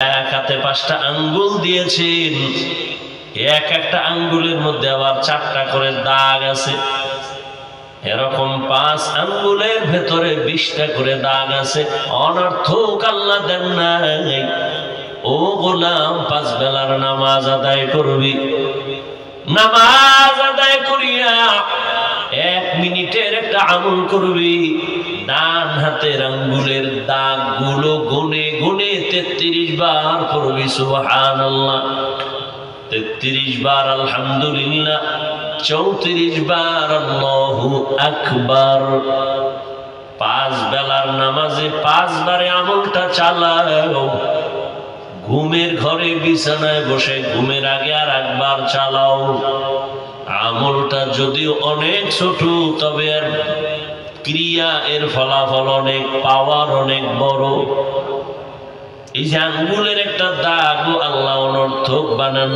এক হাতে 5টা আঙ্গুল দিয়েছেন, এক একটা আঙ্গুলের মধ্যে আবার 4টা করে দাগ আছে। এরকম 5 আঙ্গুলের ভেতরে 20টা করে দাগ আছে। অনর্থক আল্লাহ দেন নাই। ও গোলাম, 5 বেলার নামাজ আদায় করবি, নামাজ আদায় করিয়া 1 মিনিটের একটা আমল করবি। ডান হাতের আঙ্গুলের দাগ গুলো গুনে গুনে 33 বার করবি সুবহানাল্লাহ, 33 বার আলহামদুলিল্লাহ, 34 বার আল্লাহু আকবার। 5 বেলার নামাজে 5 বারে আমলটা চালাও। ঘুমের ঘরে বিছানায় বসে ঘুমের আগে আর একবার চালাও। আমলটা যদিও অনেক ছোট, তবে আর ক্রিয়া, এর ফলাফল অনেক, পাওয়ার অনেক বড়। এই যে আঙ্গুলের একটা দাগ আল্লাহ অনর্থক বানান।